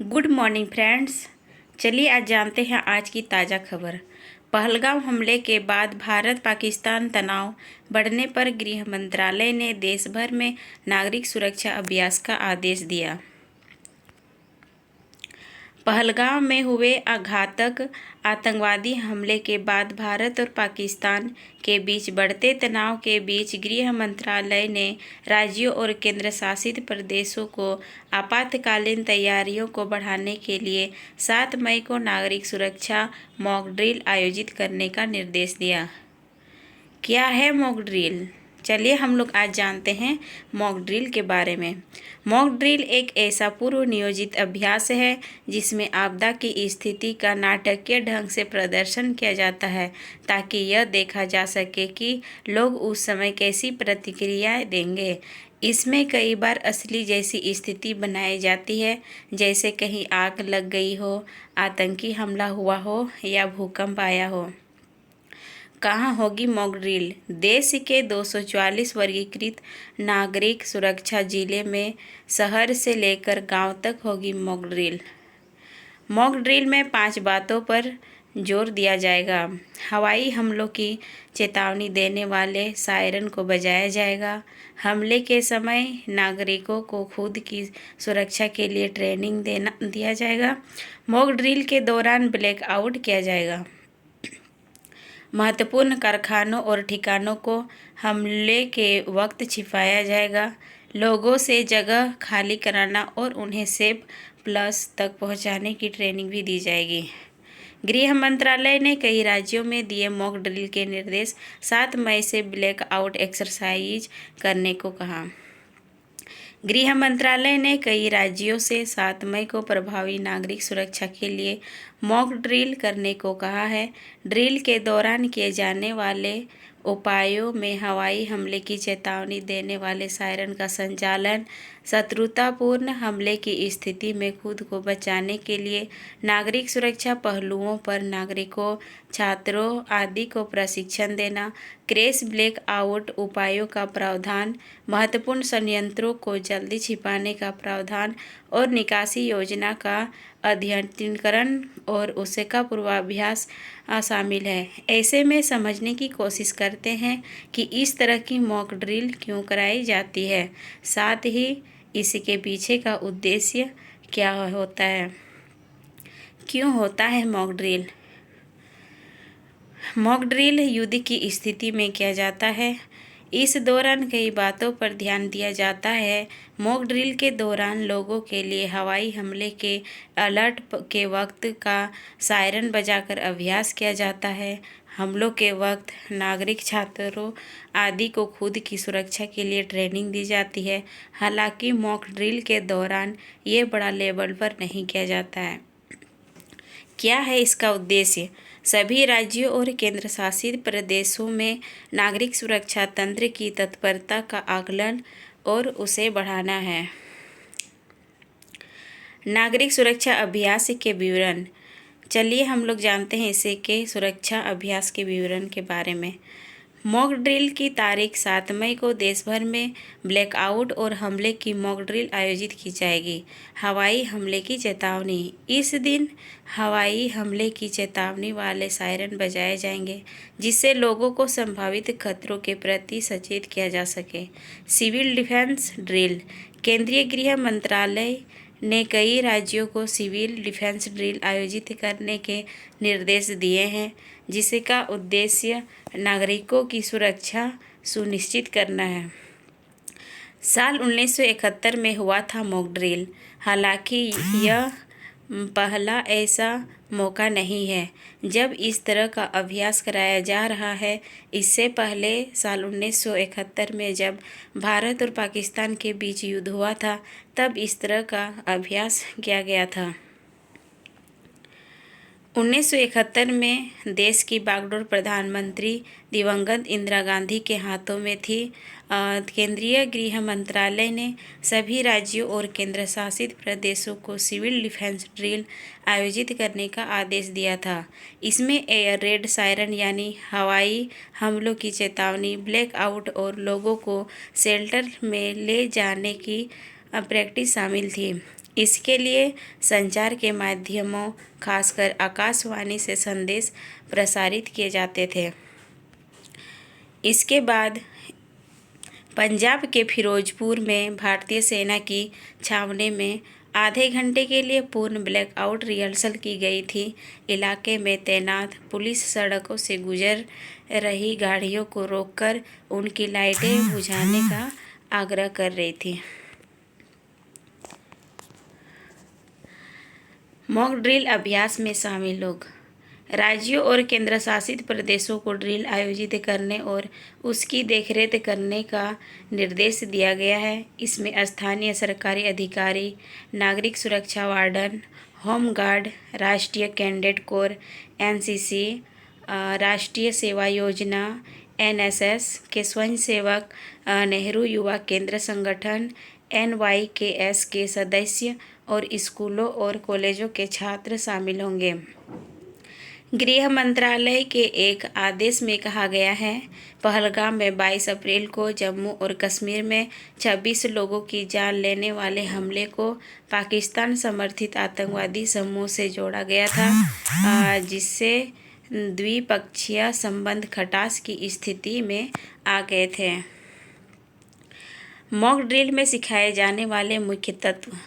Good morning friends. चलिए आज जानते हैं आज की ताज़ा खबर। पहलगाम हमले के बाद भारत पाकिस्तान तनाव बढ़ने पर गृह मंत्रालय ने देश भर में नागरिक सुरक्षा अभ्यास का आदेश दिया। पहलगाम में हुए घातक आतंकवादी हमले के बाद भारत और पाकिस्तान के बीच बढ़ते तनाव के बीच गृह मंत्रालय ने राज्यों और केंद्र शासित प्रदेशों को आपातकालीन तैयारियों को बढ़ाने के लिए 7 मई को नागरिक सुरक्षा मॉक ड्रिल आयोजित करने का निर्देश दिया। क्या है मॉक ड्रिल? चलिए हम लोग आज जानते हैं मॉक ड्रिल के बारे में। मॉक ड्रिल एक ऐसा पूर्व नियोजित अभ्यास है जिसमें आपदा की स्थिति का नाटकीय ढंग से प्रदर्शन किया जाता है ताकि यह देखा जा सके कि लोग उस समय कैसी प्रतिक्रिया देंगे। इसमें कई बार असली जैसी स्थिति बनाई जाती है, जैसे कहीं आग लग गई हो, आतंकी हमला हुआ हो या भूकंप आया हो। कहाँ होगी मॉक ड्रिल? देश के 244 वर्गीकृत नागरिक सुरक्षा जिले में शहर से लेकर गांव तक होगी मॉक ड्रिल। मॉक ड्रिल में 5 बातों पर जोर दिया जाएगा। हवाई हमलों की चेतावनी देने वाले सायरन को बजाया जाएगा। हमले के समय नागरिकों को खुद की सुरक्षा के लिए ट्रेनिंग दिया जाएगा। मॉक ड्रिल के दौरान ब्लैकआउट किया जाएगा। महत्वपूर्ण कारखानों और ठिकानों को हमले के वक्त छिपाया जाएगा। लोगों से जगह खाली कराना और उन्हें सेफ प्लस तक पहुंचाने की ट्रेनिंग भी दी जाएगी। गृह मंत्रालय ने कई राज्यों में दिए मॉक ड्रिल के निर्देश। 7 मई से ब्लैकआउट एक्सरसाइज करने को कहा। गृह मंत्रालय ने कई राज्यों से 7 मई को प्रभावी नागरिक सुरक्षा के लिए मॉक ड्रिल करने को कहा है। ड्रिल के दौरान किए जाने वाले उपायों में हवाई हमले की चेतावनी देने वाले सायरन का संचालन, शत्रुतापूर्ण हमले की स्थिति में खुद को बचाने के लिए नागरिक सुरक्षा पहलुओं पर नागरिकों, छात्रों आदि को प्रशिक्षण देना, क्रैश ब्लैकआउट उपायों का प्रावधान, महत्वपूर्ण संयंत्रों को जल्दी छिपाने का प्रावधान और निकासी योजना का अद्यतनीकरण और उसका पूर्वाभ्यास शामिल है। ऐसे में समझने की कोशिश करते हैं कि इस तरह की मॉक ड्रिल क्यों कराई जाती है, साथ ही इसके पीछे का उद्देश्य क्या होता है, क्यों होता है मॉक ड्रिल। मॉक ड्रिल युद्ध की स्थिति में किया जाता है। इस दौरान कई बातों पर ध्यान दिया जाता है। मॉक ड्रिल के दौरान लोगों के लिए हवाई हमले के अलर्ट के वक्त का सायरन बजाकर अभ्यास किया जाता है। हमलों के वक्त नागरिक, छात्रों आदि को खुद की सुरक्षा के लिए ट्रेनिंग दी जाती है। हालांकि मॉक ड्रिल के दौरान ये बड़ा लेवल पर नहीं किया जाता है। क्या है इसका उद्देश्य? सभी राज्यों और केंद्र शासित प्रदेशों में नागरिक सुरक्षा तंत्र की तत्परता का आकलन और उसे बढ़ाना है। नागरिक सुरक्षा अभ्यास के विवरण। चलिए हम लोग जानते हैं इसे के सुरक्षा अभ्यास के विवरण के बारे में। मॉक ड्रिल की तारीख 7 मई को देश भर में ब्लैकआउट और हमले की मॉक ड्रिल आयोजित की जाएगी। हवाई हमले की चेतावनी। इस दिन हवाई हमले की चेतावनी वाले सायरन बजाए जाएंगे जिससे लोगों को संभावित खतरों के प्रति सचेत किया जा सके। Civil defence drill. केंद्रीय गृह मंत्रालय ने कई राज्यों को सिविल डिफेंस ड्रिल आयोजित करने के निर्देश दिए हैं जिसका उद्देश्य नागरिकों की सुरक्षा सुनिश्चित करना है। साल 1971 में हुआ था मॉक ड्रिल। हालांकि यह पहला ऐसा मौका नहीं है जब इस तरह का अभ्यास कराया जा रहा है। इससे पहले साल 1971 में जब भारत और पाकिस्तान के बीच युद्ध हुआ था तब इस तरह का अभ्यास किया गया था। 1971 में देश की बागडोर प्रधानमंत्री दिवंगत इंदिरा गांधी के हाथों में थी। केंद्रीय गृह मंत्रालय ने सभी राज्यों और केंद्र शासित प्रदेशों को सिविल डिफेंस ड्रिल आयोजित करने का आदेश दिया था। इसमें एयर रेड सायरन यानी हवाई हमलों की चेतावनी, ब्लैकआउट और लोगों को शेल्टर में ले जाने की प्रैक्टिस शामिल थी। इसके लिए संचार के माध्यमों खासकर आकाशवाणी से संदेश प्रसारित किए जाते थे। इसके बाद पंजाब के फिरोजपुर में भारतीय सेना की छावनी में आधे घंटे के लिए पूर्ण ब्लैकआउट रिहर्सल की गई थी। इलाके में तैनात पुलिस सड़कों से गुजर रही गाड़ियों को रोककर उनकी लाइटें बुझाने का आग्रह कर रही थी। मॉक ड्रिल अभ्यास में शामिल लोग। राज्यों और केंद्र शासित प्रदेशों को ड्रिल आयोजित करने और उसकी देखरेख करने का निर्देश दिया गया है। इसमें स्थानीय सरकारी अधिकारी, नागरिक सुरक्षा वार्डन, होम गार्ड, राष्ट्रीय कैडेट कोर एनसीसी, राष्ट्रीय सेवा योजना एनएसएस के स्वयंसेवक, नेहरू युवा केंद्र संगठन एनवाईकेएस के सदस्य और स्कूलों और कॉलेजों के छात्र शामिल होंगे। गृह मंत्रालय के एक आदेश में कहा गया है, पहलगाम में 22 अप्रैल को जम्मू और कश्मीर में 26 लोगों की जान लेने वाले हमले को पाकिस्तान समर्थित आतंकवादी समूह से जोड़ा गया था, जिससे द्विपक्षीय संबंध खटास की स्थिति में आ गए थे। मॉक ड्रिल में सिखाए जाने वाले मुख्य तत्व।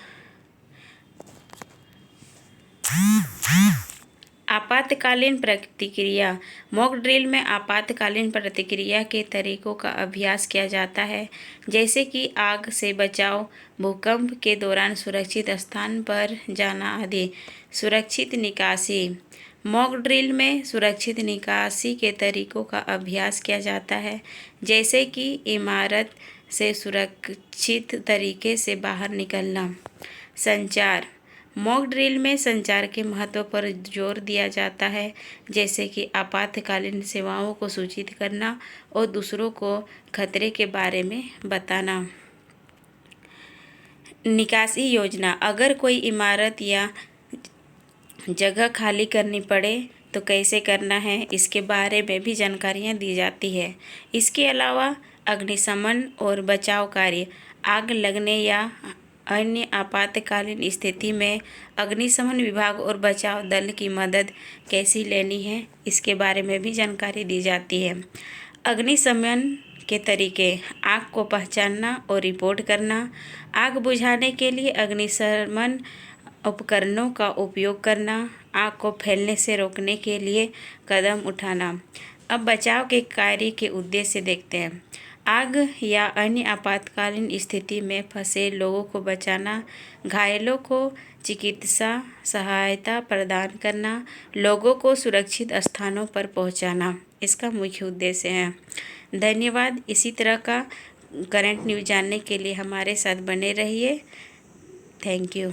आपातकालीन प्रतिक्रिया। मॉक ड्रिल में आपातकालीन प्रतिक्रिया के तरीकों का अभ्यास किया जाता है, जैसे कि आग से बचाव, भूकंप के दौरान सुरक्षित स्थान पर जाना आदि। सुरक्षित निकासी। मॉक ड्रिल में सुरक्षित निकासी के तरीकों का अभ्यास किया जाता है, जैसे कि इमारत से सुरक्षित तरीके से बाहर निकलना। संचार। मॉक ड्रिल में संचार के महत्व पर जोर दिया जाता है, जैसे कि आपातकालीन सेवाओं को सूचित करना और दूसरों को खतरे के बारे में बताना। निकासी योजना। अगर कोई इमारत या जगह खाली करनी पड़े तो कैसे करना है, इसके बारे में भी जानकारियाँ दी जाती है। इसके अलावा अग्निशमन और बचाव कार्य। आग लगने या अन्य आपातकालीन स्थिति में अग्निशमन विभाग और बचाव दल की मदद कैसी लेनी है, इसके बारे में भी जानकारी दी जाती है। अग्निशमन के तरीके। आग को पहचानना और रिपोर्ट करना। आग बुझाने के लिए अग्निशमन उपकरणों का उपयोग करना। आग को फैलने से रोकने के लिए कदम उठाना। अब बचाव के कार्य के उद्देश्य देखते हैं। आग या अन्य आपातकालीन स्थिति में फंसे लोगों को बचाना, घायलों को चिकित्सा सहायता प्रदान करना, लोगों को सुरक्षित स्थानों पर पहुंचाना, इसका मुख्य उद्देश्य है। धन्यवाद। इसी तरह का करंट न्यूज़ जानने के लिए हमारे साथ बने रहिए। Thank you.